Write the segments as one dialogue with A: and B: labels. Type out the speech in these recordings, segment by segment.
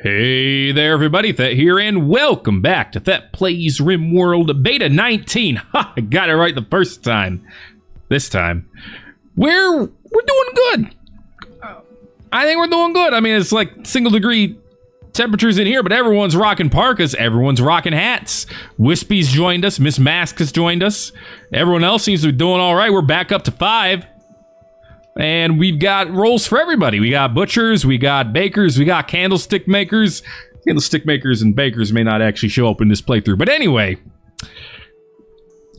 A: Hey there everybody, Thet here, and welcome back to Thet Plays Rimworld Beta 19. Ha! I got it right the first time. This time. We're doing good. I think we're doing good. I mean, it's like single degree temperatures in here, but everyone's rocking parkas, everyone's rocking hats. Wispy's joined us, Miss Mask has joined us. Everyone else seems to be doing alright. We're back up to 5. And we've got roles for everybody. We got butchers, we got bakers, we got candlestick makers. Candlestick makers and bakers may not actually show up in this playthrough. But anyway, I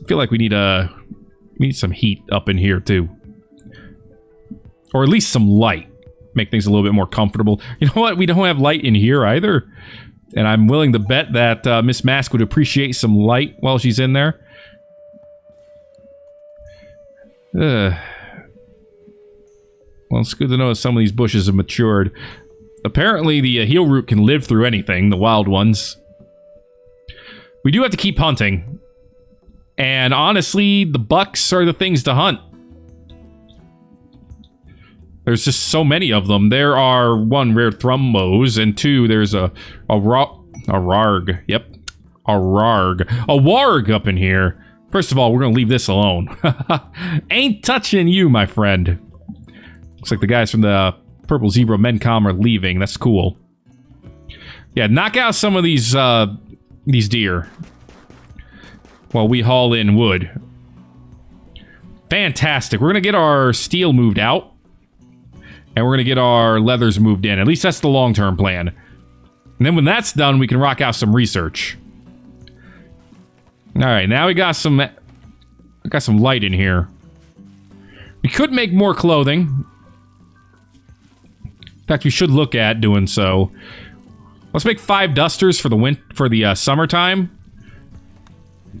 A: feel like we need some heat up in here too. Or at least some light. Make things a little bit more comfortable. You know what? We don't have light in here either. And I'm willing to bet that Miss Mask would appreciate some light while she's in there. Well, it's good to know that some of these bushes have matured. Apparently, the heel root can live through anything, the wild ones. We do have to keep hunting. And honestly, the bucks are the things to hunt. There's just so many of them. There are 1 rare thrumbos, and 2, there's a rarg. Yep. A rarg. A warg up in here. First of all, we're gonna leave this alone. Ain't touching you, my friend. Looks like the guys from the Purple Zebra Mencom are leaving. That's cool. Yeah, knock out some of these deer while we haul in wood. Fantastic. We're gonna get our steel moved out, and we're gonna get our leathers moved in. At least that's the long-term plan. And then when that's done, we can rock out some research. All right, now we got some light in here. We could make more clothing. In fact, we should look at doing so. Let's make 5 dusters for the summertime.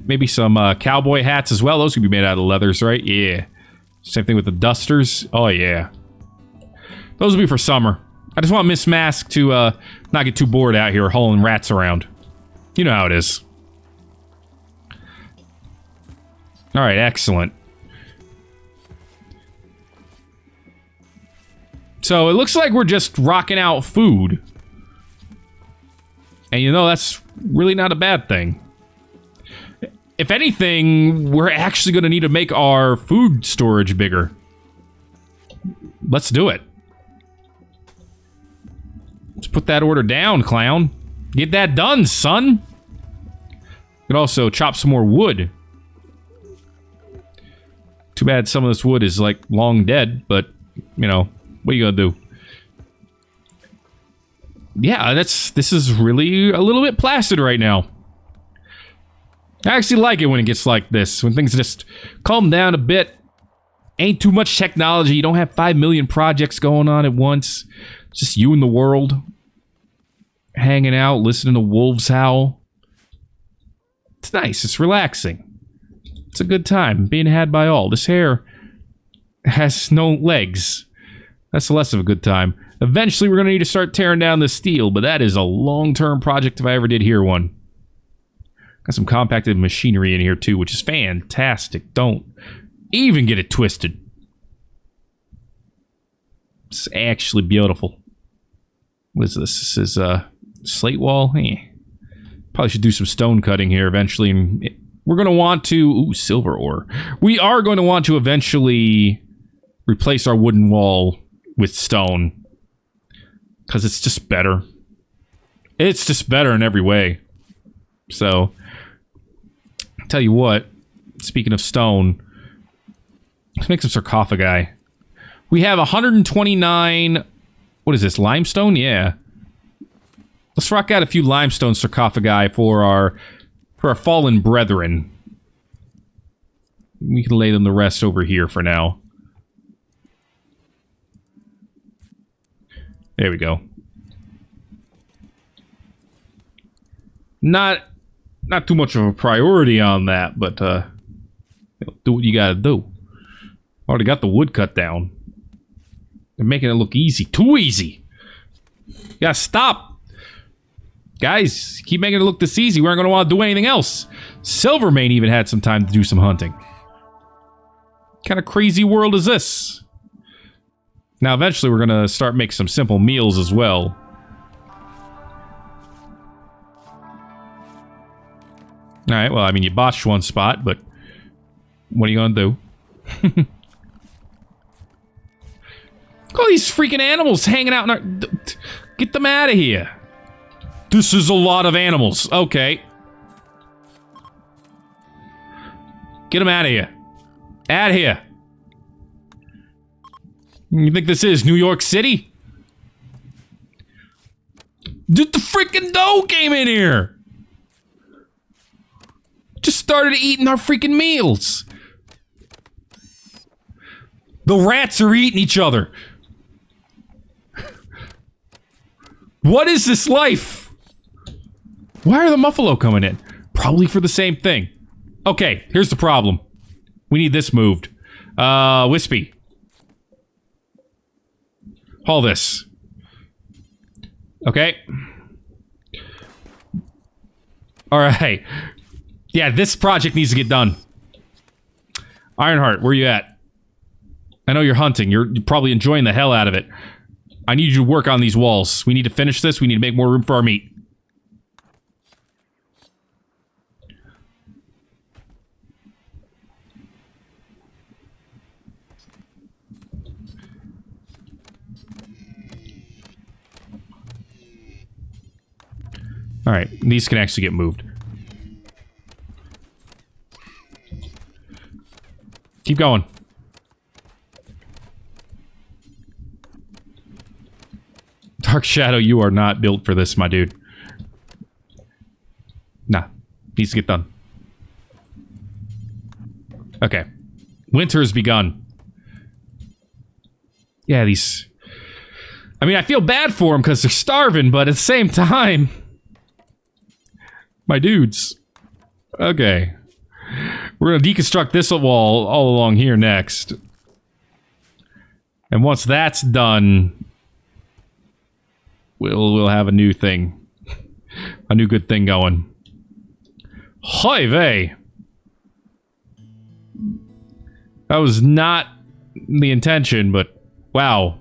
A: Maybe some cowboy hats as well. Those could be made out of leathers, right? Yeah. Same thing with the dusters. Oh yeah. Those will be for summer. I just want Miss Mask to not get too bored out here hauling rats around. You know how it is. All right, excellent. So it looks like we're just rocking out food. And you know, that's really not a bad thing. If anything, we're actually going to need to make our food storage bigger. Let's do it. Let's put that order down, clown. Get that done, son. We could also chop some more wood. Too bad some of this wood is, like, long dead, but, you know, what are you gonna do? Yeah, this is really a little bit placid right now. I actually like it when it gets like this, when things just calm down a bit. Ain't too much technology, you don't have 5 million projects going on at once. It's just you and the world. Hanging out, listening to wolves howl. It's nice, it's relaxing. It's a good time, being had by all. This hair has no legs. That's less of a good time. Eventually, we're going to need to start tearing down the steel, but that is a long-term project if I ever did hear one. Got some compacted machinery in here, too, which is fantastic. Don't even get it twisted. It's actually beautiful. What is this? This is a slate wall? Probably should do some stone cutting here eventually. And we're going to want to... Ooh, silver ore. We are going to want to eventually replace our wooden wall with stone, because it's just better. It's just better in every way. So, I'll tell you what, speaking of stone, let's make some sarcophagi. We have 129, what is this, limestone? Yeah. Let's rock out a few limestone sarcophagi for our fallen brethren. We can lay them the rest over here for now. There we go. Not too much of a priority on that, but do what you gotta do. Already got the wood cut down. They're making it look easy. Too easy. You gotta stop. Guys, keep making it look this easy. We aren't gonna want to do anything else. Silvermane even had some time to do some hunting. What kind of crazy world is this? Now, eventually, we're gonna start making some simple meals as well. Alright, well, I mean, you botched one spot, but what are you gonna do? Look at all these freaking animals hanging out in our... Get them out of here. This is a lot of animals. Okay. Get them out of here. Out of here. You think this is New York City? Dude, the freaking dough came in here. Just started eating our freaking meals. The rats are eating each other. What is this life? Why are the Muffalo coming in? Probably for the same thing. Okay, here's the problem. We need this moved. Wispy. Haul this. Okay. Alright. Yeah, this project needs to get done. Ironheart, where you at? I know you're hunting. You're probably enjoying the hell out of it. I need you to work on these walls. We need to finish this. We need to make more room for our meat. Alright, these can actually get moved. Keep going. Dark Shadow, you are not built for this, my dude. Nah. Needs to get done. Okay. Winter has begun. Yeah, these... I mean, I feel bad for them because they're starving, but at the same time... My dudes. Okay. We're gonna deconstruct this wall all along here next. And once that's done... We'll have a new thing. A new good thing going. Hi vey! That was not the intention, but wow.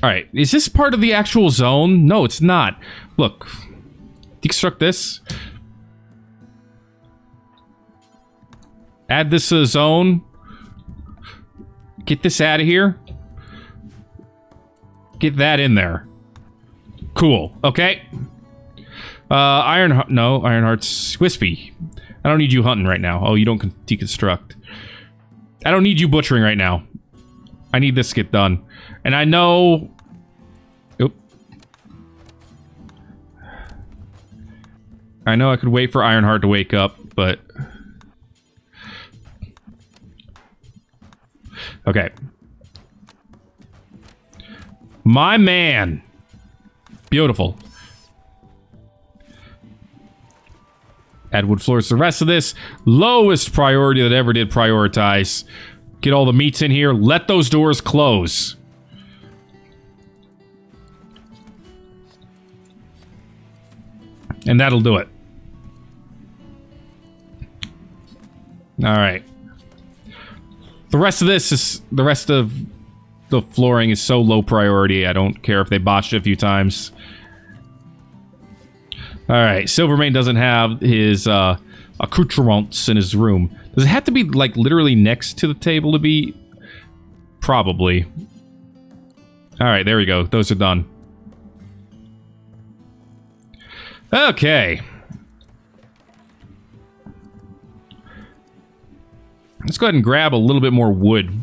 A: Alright, is this part of the actual zone? No, it's not. Look. Deconstruct this. Add this to the zone. Get this out of here. Get that in there. Cool. Okay. Ironheart. No, Ironheart's wispy. I don't need you hunting right now. Oh, you don't deconstruct. I don't need you butchering right now. I need this to get done. And I know... Oop. I know I could wait for Ironheart to wake up, but... Okay. My man. Beautiful. Add wood floors to the rest of this. Lowest priority that ever did prioritize. Get all the meats in here. Let those doors close. And that'll do it. Alright. The rest of this is... The rest of the flooring is so low priority, I don't care if they botched it a few times. Alright, Silvermane doesn't have his accoutrements in his room. Does it have to be, like, literally next to the table to be? Probably. Alright, there we go. Those are done. Okay. Let's go ahead and grab a little bit more wood.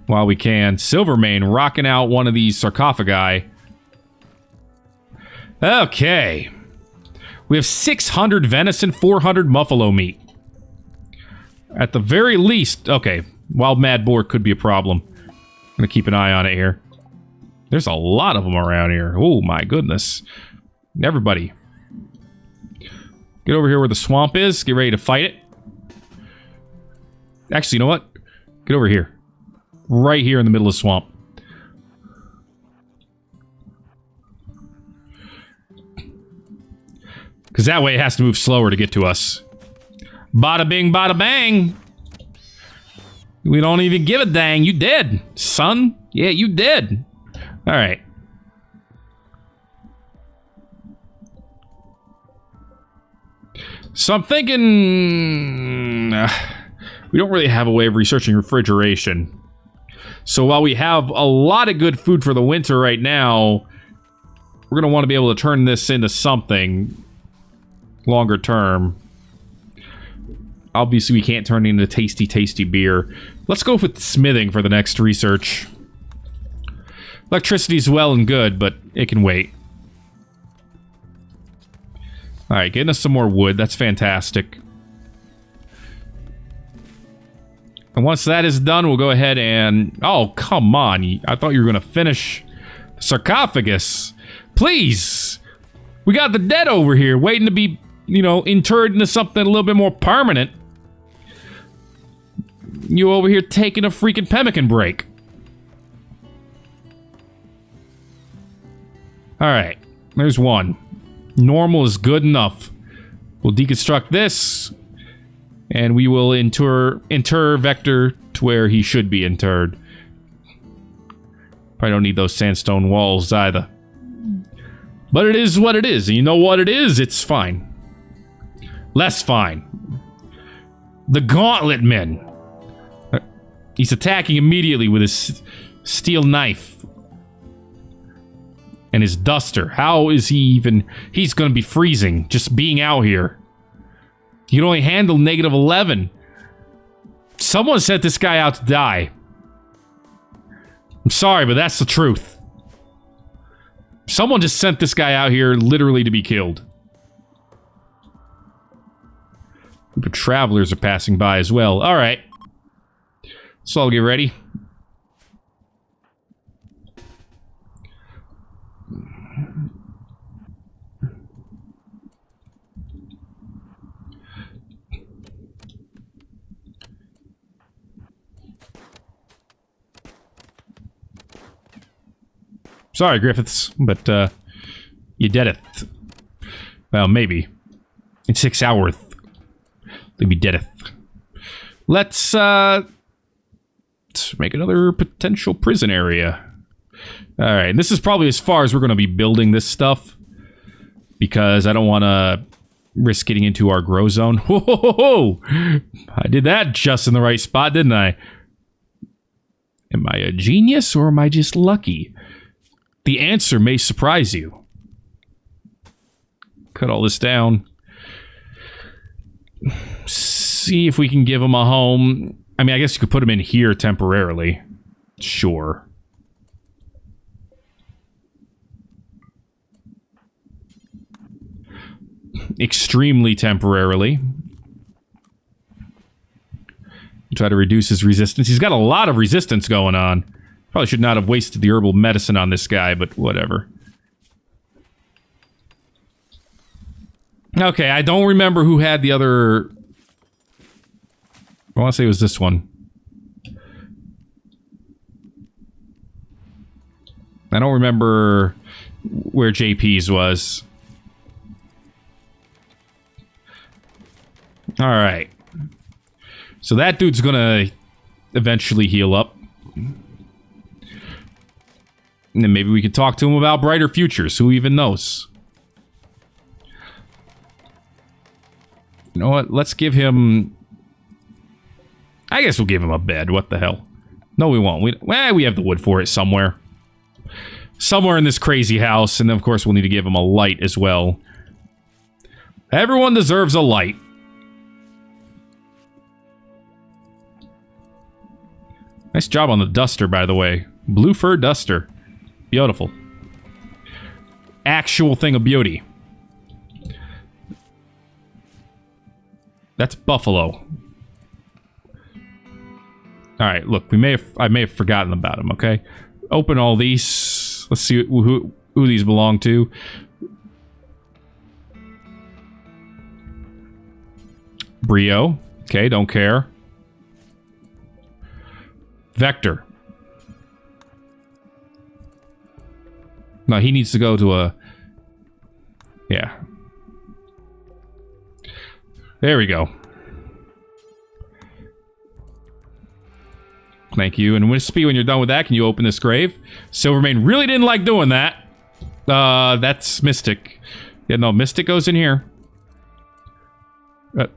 A: While we can. Silvermane rocking out one of these sarcophagi. Okay. We have 600 venison, 400 muffalo meat. At the very least... Okay. Wild mad boar could be a problem. I'm gonna keep an eye on it here. There's a lot of them around here. Oh my goodness. Everybody. Get over here where the swamp is. Get ready to fight it. Actually, you know what? Get over here. Right here in the middle of the swamp. Because that way it has to move slower to get to us. Bada bing, bada bang! We don't even give a dang. You dead, son. Yeah, you dead. All right. So I'm thinking we don't really have a way of researching refrigeration. So while we have a lot of good food for the winter right now, we're going to want to be able to turn this into something longer term. Obviously, we can't turn it into tasty, tasty beer. Let's go with smithing for the next research. Electricity's well and good, but it can wait. Alright, getting us some more wood. That's fantastic. And once that is done, we'll go ahead and... Oh, come on. I thought you were going to finish the sarcophagus. Please! We got the dead over here waiting to be, you know, interred into something a little bit more permanent. You over here taking a freaking pemmican break. Alright, there's one. Normal is good enough. We'll deconstruct this, and we will inter Vector to where he should be interred. Probably don't need those sandstone walls either. But it is what it is, and you know what it is? It's fine. Less fine. The Gauntlet Men. He's attacking immediately with his steel knife. And his duster. How is he even... He's gonna be freezing, just being out here. You can only handle -11. Someone sent this guy out to die. I'm sorry, but that's the truth. Someone just sent this guy out here literally to be killed. Group of travelers are passing by as well. Alright. So I'll get ready. Sorry, Griffiths, but, you deadeth. Well, maybe. In 6 hours, they'll be deadeth. Let's make another potential prison area. Alright, this is probably as far as we're going to be building this stuff. Because I don't want to risk getting into our grow zone. Ho, ho, ho, ho. I did that just in the right spot, didn't I? Am I a genius or am I just lucky? The answer may surprise you. Cut all this down. See if we can give him a home. I mean, I guess you could put him in here temporarily. Sure. Extremely temporarily. Try to reduce his resistance. He's got a lot of resistance going on. Probably should not have wasted the herbal medicine on this guy, but whatever. Okay, I don't remember who had the other... I want to say it was this one. I don't remember where JP's was. Alright. So that dude's gonna eventually heal up. And then maybe we can talk to him about brighter futures. Who even knows? You know what? Let's give him... I guess we'll give him a bed. What the hell? No, we won't. We have the wood for it somewhere. Somewhere in this crazy house. And then, of course, we'll need to give him a light as well. Everyone deserves a light. Nice job on the duster, by the way. Blue fur duster. Beautiful. Actual thing of beauty. That's buffalo. Alright, look, I may have forgotten about him, okay? Open all these. Let's see who these belong to. Brio. Okay, don't care. Vector. No, he needs to go to a... Yeah. There we go. Thank you. And Wispy, when you're done with that, can you open this grave? Silvermane really didn't like doing that. That's Mystic. Yeah, no, Mystic goes in here.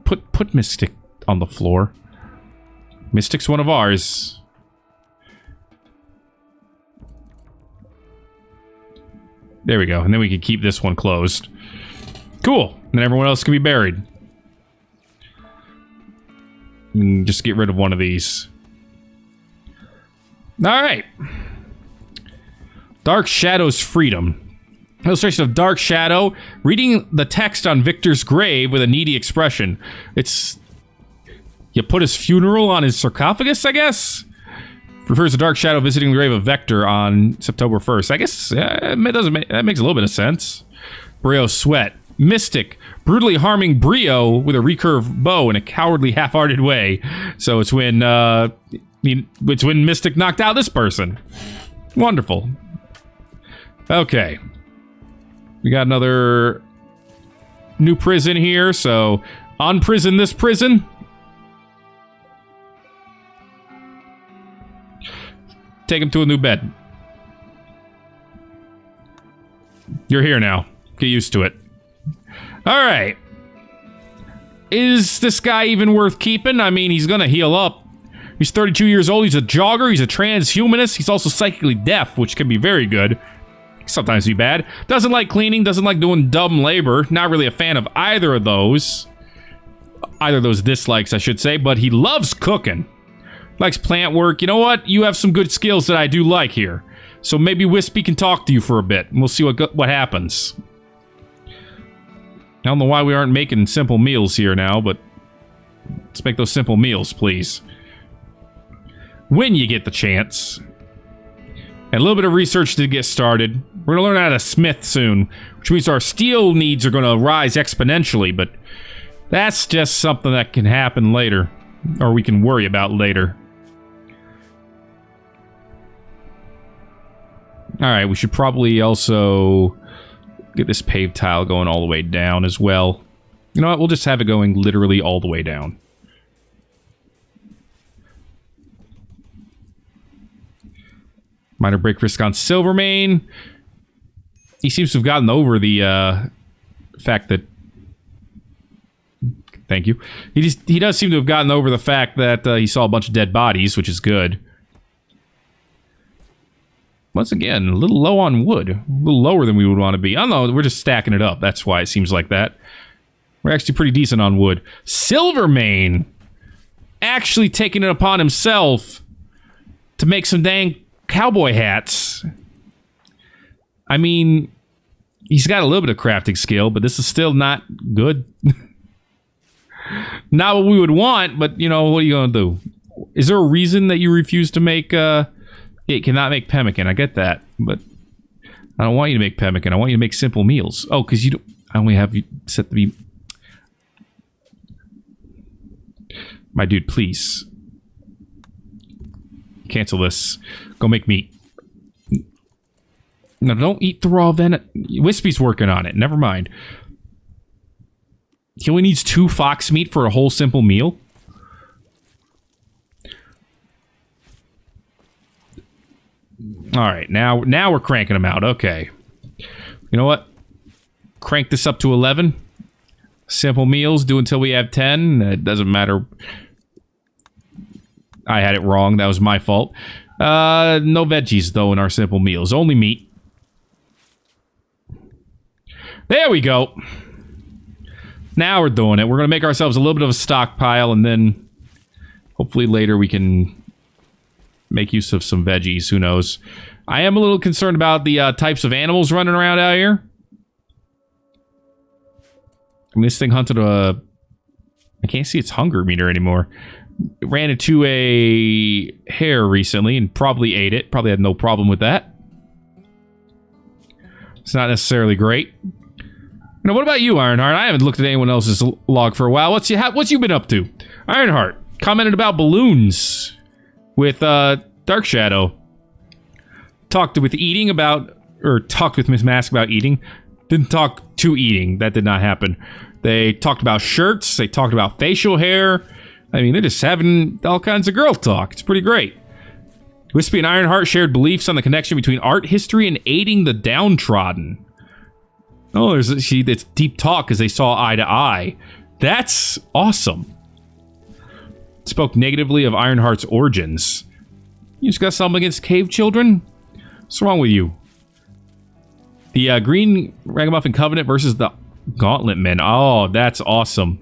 A: Put Mystic on the floor. Mystic's one of ours. There we go. And then we can keep this one closed. Cool. And everyone else can be buried. Just get rid of one of these. Alright. Dark Shadow's Freedom. Illustration of Dark Shadow reading the text on Victor's grave with a needy expression. It's... You put his funeral on his sarcophagus, I guess? Refers to Dark Shadow visiting the grave of Vector on September 1st. I guess that makes a little bit of sense. Brio Sweat. Mystic. Brutally harming Brio with a recurved bow in a cowardly, half-hearted way. So it's when, Mystic knocked out this person. Wonderful. Okay. We got another new prison here, so unprison this prison. Take him to a new bed. You're here now. Get used to it. Alright. Is this guy even worth keeping? I mean, he's gonna heal up. He's 32 years old, he's a jogger, he's a transhumanist, he's also psychically deaf, which can be very good. Sometimes be bad. Doesn't like cleaning, doesn't like doing dumb labor. Not really a fan of either of those. Either of those dislikes, I should say, but he loves cooking. Likes plant work. You know what? You have some good skills that I do like here. So maybe Wispy can talk to you for a bit, and we'll see what happens. I don't know why we aren't making simple meals here now, but let's make those simple meals, please. When you get the chance. And a little bit of research to get started. We're going to learn how to smith soon, which means our steel needs are going to rise exponentially, but that's just something that can happen later, or we can worry about later. Alright, we should probably also get this paved tile going all the way down as well. You know what, we'll just have it going literally all the way down. Minor break risk on Silvermane. He seems to have gotten over the fact that... Thank you. He does seem to have gotten over the fact that he saw a bunch of dead bodies, which is good. Once again, a little low on wood. A little lower than we would want to be. I don't know, we're just stacking it up. That's why it seems like that. We're actually pretty decent on wood. Silvermane! Actually taking it upon himself to make some dang cowboy hats. I mean, he's got a little bit of crafting skill, but this is still not good. Not what we would want, but, you know, what are you going to do? Is there a reason that you refuse to make, it cannot make pemmican, I get that, but I don't want you to make pemmican, I want you to make simple meals. Oh, because you don't, I only have you set to be... My dude, please. Cancel this. Go make meat. No, don't eat the raw venom. Wispy's working on it, never mind. He only needs 2 fox meat for a whole simple meal? Alright, now we're cranking them out. Okay. You know what? Crank this up to 11. Simple meals, do until we have 10. It doesn't matter. I had it wrong. That was my fault. No veggies, though, in our simple meals. Only meat. There we go. Now we're doing it. We're going to make ourselves a little bit of a stockpile, and then hopefully later we can make use of some veggies. Who knows? I am a little concerned about the types of animals running around out here. I mean, this thing hunted a... I can't see its hunger meter anymore. It ran into a hare recently and probably ate it. Probably had no problem with that. It's not necessarily great. Now, what about you, Ironheart? I haven't looked at anyone else's log for a while. What's you been up to? Ironheart commented about balloons with Dark Shadow. Talked with Eating about, or talked with Miss Mask about eating. Didn't talk to Eating. That did not happen. They talked about shirts. They talked about facial hair. I mean, they're just having all kinds of girl talk. It's pretty great. Wispy and Ironheart shared beliefs on the connection between art history and aiding the downtrodden. Oh, it's deep talk because they saw eye to eye. That's awesome. Spoke negatively of Ironheart's origins. You just got something against cave children? What's wrong with you? The Green Ragamuffin Covenant versus the Gauntlet Men. Oh, that's awesome.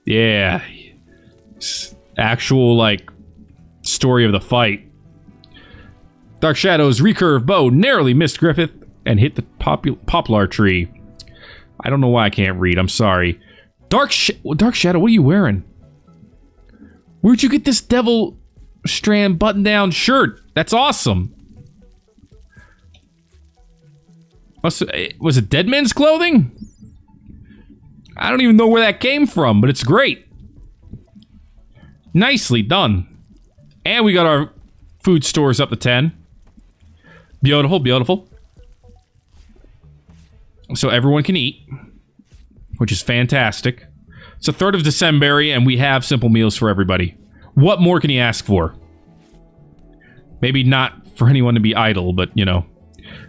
A: Yeah. Actual, like, story of the fight. Dark Shadow's recurve bow narrowly missed Griffith and hit the poplar tree. I don't know why I can't read. I'm sorry. Dark Shadow, what are you wearing? Where'd you get this Devil Strand button-down shirt? That's awesome. Was it Dead Man's clothing? I don't even know where that came from, but it's great. Nicely done. And we got our food stores up to 10. Beautiful, beautiful. So everyone can eat, which is fantastic. It's the 3rd of December, and we have simple meals for everybody. What more can you ask for? Maybe not for anyone to be idle, but, you know,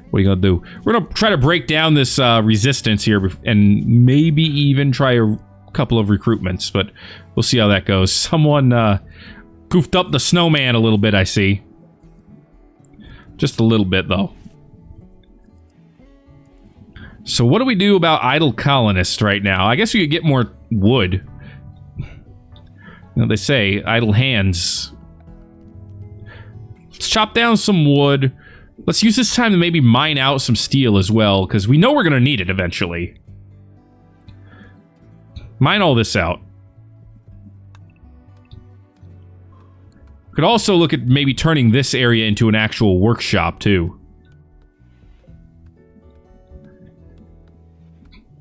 A: what are you gonna do? We're gonna try to break down this resistance here and maybe even try a couple of recruitments, but we'll see how that goes. Someone goofed up the snowman a little bit, I see. Just a little bit, though. So what do we do about idle colonists right now? I guess we could get more wood. You know, they say, idle hands. Let's chop down some wood. Let's use this time to maybe mine out some steel as well, because we know we're going to need it eventually. Mine all this out. Could also look at maybe turning this area into an actual workshop, too.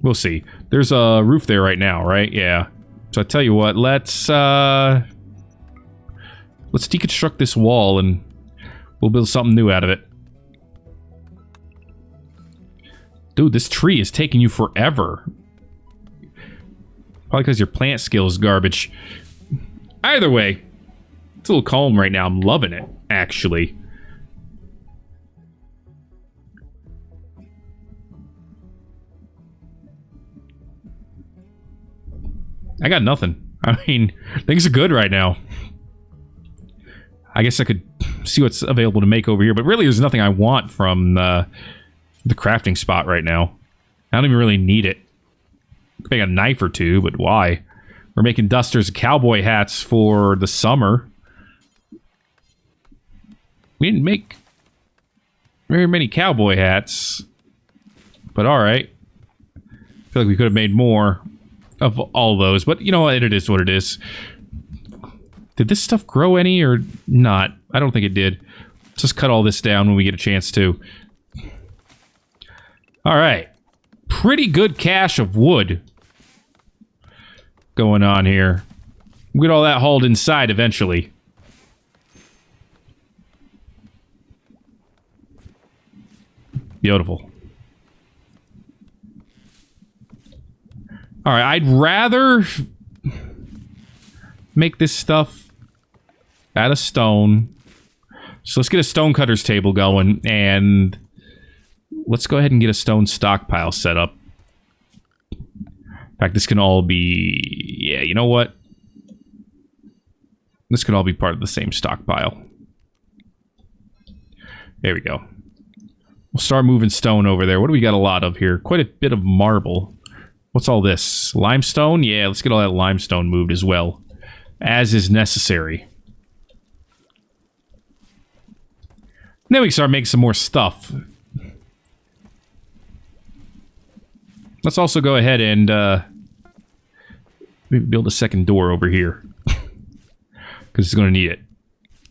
A: We'll see. There's a roof there right now, right? Yeah. So I tell you what, let's deconstruct this wall and we'll build something new out of it. Dude, this tree is taking you forever. Probably because your plant skill is garbage. Either way, it's a little calm right now. I'm loving it, actually. I got nothing. I mean, things are good right now. I guess I could see what's available to make over here, but really there's nothing I want from the crafting spot right now. I don't even really need it. Could make a knife or two, but why? We're making dusters and cowboy hats for the summer. We didn't make very many cowboy hats, but alright. I feel like we could have made more of all those, but you know what? It is what it is. Did this stuff grow any or not? I don't think it did. Let's just cut all this down when we get a chance to. Alright. Pretty good cache of wood going on here. We'll get all that hauled inside eventually. Beautiful. Alright, I'd rather make this stuff out of stone. So let's get a stonecutter's table going, and let's go ahead and get a stone stockpile set up. In fact, this can all be... Yeah, you know what? This can all be part of the same stockpile. There we go. We'll start moving stone over there. What do we got a lot of here? Quite a bit of marble. What's all this? Limestone? Yeah, let's get all that limestone moved as well. As is necessary. Then we can start making some more stuff. Let's also go ahead and build a second door over here. Because it's going to need it.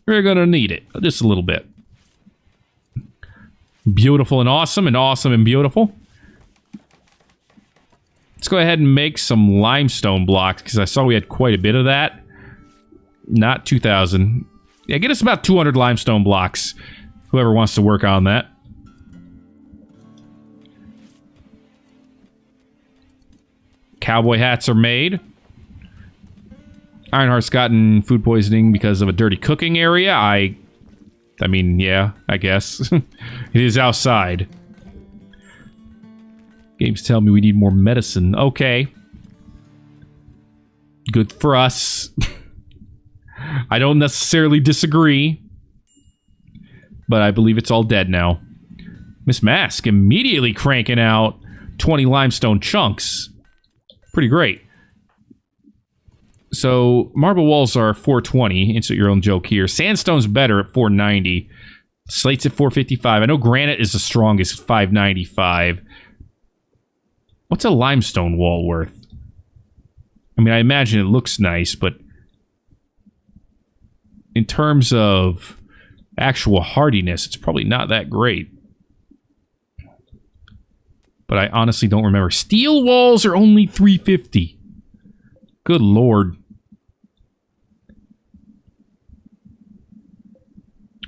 A: We're going to need it. Just a little bit. Beautiful and awesome and beautiful. Let's go ahead and make some limestone blocks, because I saw we had quite a bit of that. Not 2,000. Yeah, get us about 200 limestone blocks. Whoever wants to work on that. Cowboy hats are made. Ironheart's gotten food poisoning because of a dirty cooking area. I mean, yeah, I guess. It is outside. Games tell me we need more medicine. Okay. Good for us. I don't necessarily disagree. But I believe it's all dead now. Miss Mask immediately cranking out 20 limestone chunks. Pretty great. So, marble walls are 420. Insert your own joke here. Sandstone's better at 490. Slate's at 455. I know granite is the strongest at 595. What's a limestone wall worth? I mean, I imagine it looks nice, but in terms of actual hardiness, it's probably not that great. But I honestly don't remember. Steel walls are only 350. Good lord.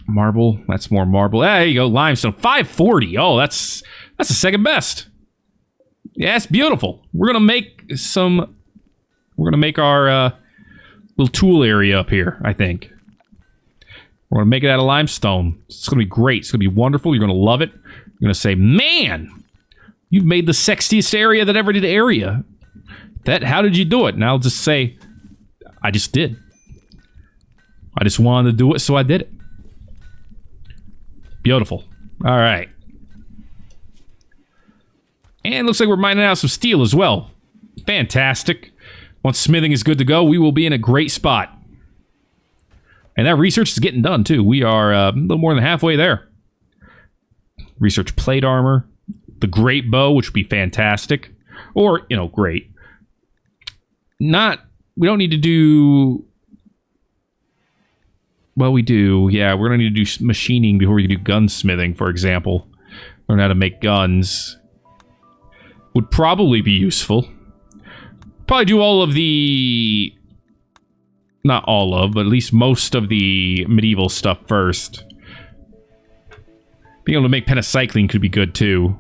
A: Marble, that's more marble. There you go, limestone, 540. Oh, that's the second best. Yeah, it's beautiful. We're gonna make our little tool area up here, I think. We're gonna make it out of limestone. It's gonna be great. It's gonna be wonderful. You're gonna love it. You're gonna say, man, you've made the sexiest area that ever did area. How did you do it? And I'll just say, I just did. I just wanted to do it, so I did it. Beautiful. All right. And looks like we're mining out some steel as well. Fantastic. Once smithing is good to go, we will be in a great spot. And that research is getting done, too. We are a little more than halfway there. Research plate armor. The great bow, which would be fantastic. Or, you know, great. We don't need to do... Well, we do. Yeah, we're going to need to do machining before we can do gunsmithing, for example. Learn how to make guns. Would probably be useful. Probably do all of the... Not all of, but at least most of the medieval stuff first. Being able to make pentacycline could be good, too.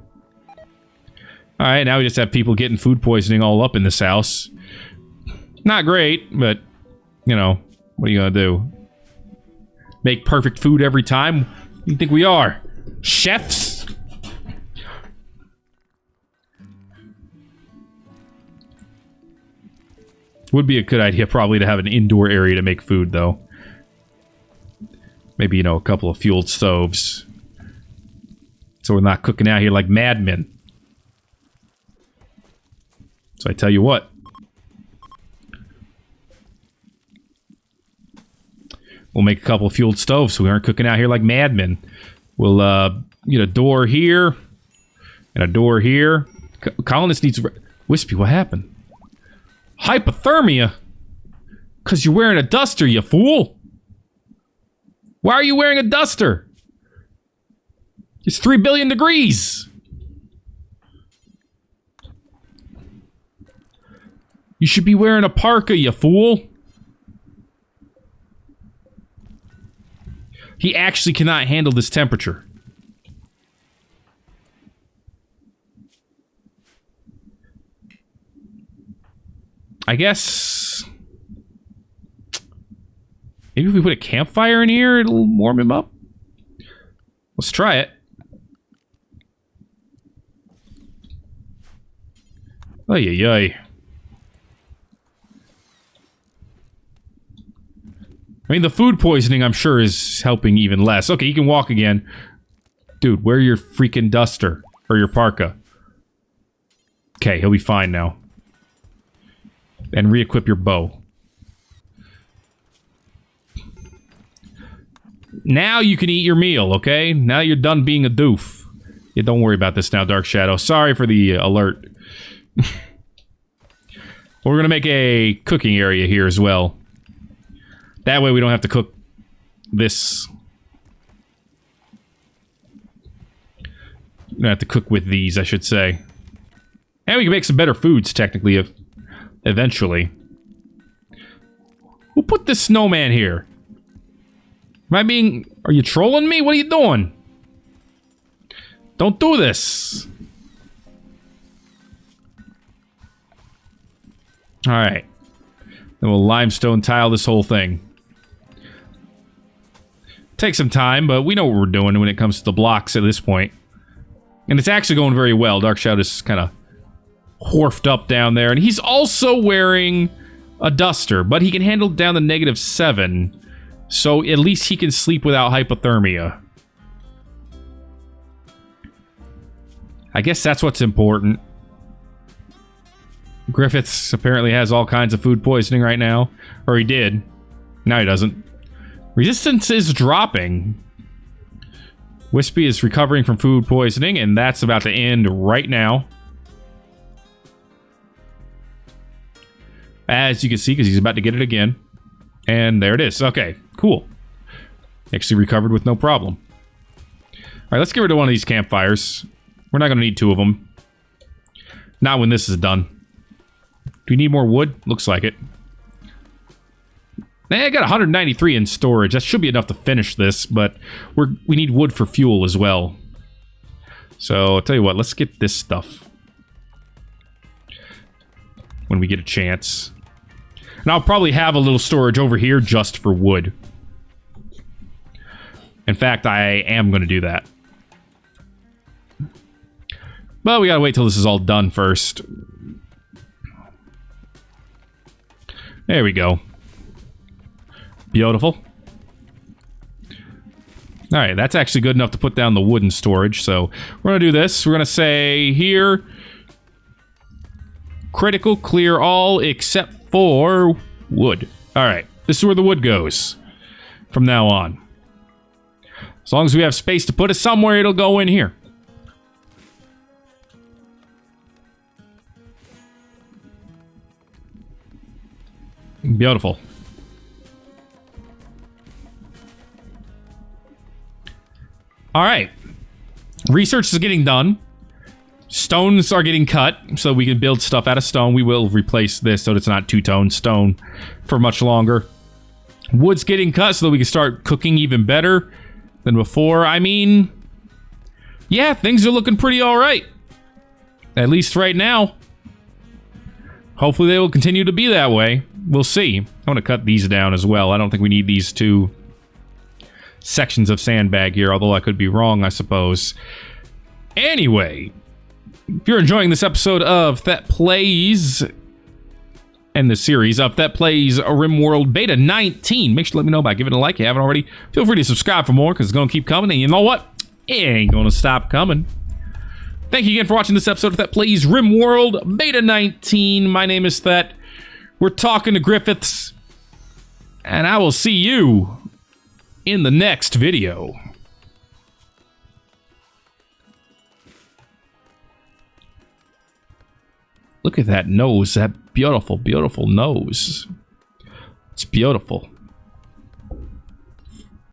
A: Alright, now we just have people getting food poisoning all up in this house. Not great, but, you know, what are you gonna do? Make perfect food every time? What do you think we are? Chefs? Would be a good idea, probably, to have an indoor area to make food, though. Maybe, you know, a couple of fueled stoves. So we're not cooking out here like madmen. So I tell you what. We'll make a couple of fueled stoves so we aren't cooking out here like madmen. We'll, get a door here. And a door here. Colonist needs... Wispy, what happened? Hypothermia? Because you're wearing a duster, you fool! Why are you wearing a duster? It's 3 billion degrees! You should be wearing a parka, you fool! He actually cannot handle this temperature. I guess... Maybe if we put a campfire in here, it'll warm him up? Let's try it. Ay, ay, ay. I mean, the food poisoning, I'm sure, is helping even less. Okay, you can walk again. Dude, wear your freaking duster. Or your parka. Okay, he'll be fine now. And re-equip your bow. Now you can eat your meal, okay? Now you're done being a doof. Yeah, don't worry about this now, Dark Shadow. Sorry for the alert. We're gonna make a cooking area here as well. That way we don't have to cook this. We don't have to cook with these, I should say. And we can make some better foods, technically, eventually. Who put this snowman here? Are you trolling me? What are you doing? Don't do this. Alright. Then we'll limestone tile this whole thing. Take some time, but we know what we're doing when it comes to the blocks at this point. And it's actually going very well. Dark Shadow is kind of horfed up down there. And he's also wearing a duster, but he can handle down to -7. So at least he can sleep without hypothermia. I guess that's what's important. Griffiths apparently has all kinds of food poisoning right now. Or he did. Now he doesn't. Resistance is dropping. Wispy is recovering from food poisoning, and that's about to end right now. As you can see, because he's about to get it again. And there it is. Okay, cool. Actually recovered with no problem. Alright, let's get rid of one of these campfires. We're not going to need 2 of them. Not when this is done. Do we need more wood? Looks like it. I got 193 in storage. That should be enough to finish this, but we need wood for fuel as well. So, I'll tell you what, let's get this stuff. When we get a chance. And I'll probably have a little storage over here just for wood. In fact, I am going to do that. But we gotta wait till this is all done first. There we go. Beautiful. Alright, that's actually good enough to put down the wooden storage, so we're gonna do this. We're gonna say here... critical, clear all except for wood. Alright, this is where the wood goes from now on. As long as we have space to put it somewhere, it'll go in here. Beautiful. Alright. Research is getting done. Stones are getting cut, so we can build stuff out of stone. We will replace this so it's not two-tone stone for much longer. Wood's getting cut so that we can start cooking even better than before. I mean, yeah, things are looking pretty alright. At least right now. Hopefully they will continue to be that way. We'll see. I'm going to cut these down as well. I don't think we need these 2 sections of sandbag here, although I could be wrong, I suppose. Anyway, if you're enjoying this episode of Thet Plays, and the series of Thet Plays Rimworld Beta 19, make sure to let me know by giving it a like if you haven't already. Feel free to subscribe for more, because it's going to keep coming, and you know what? It ain't going to stop coming. Thank you again for watching this episode of Thet Plays Rimworld Beta 19. My name is Thet. We're talking to Griffiths, and I will see you in the next video. Look at that nose, that beautiful, beautiful nose. It's beautiful.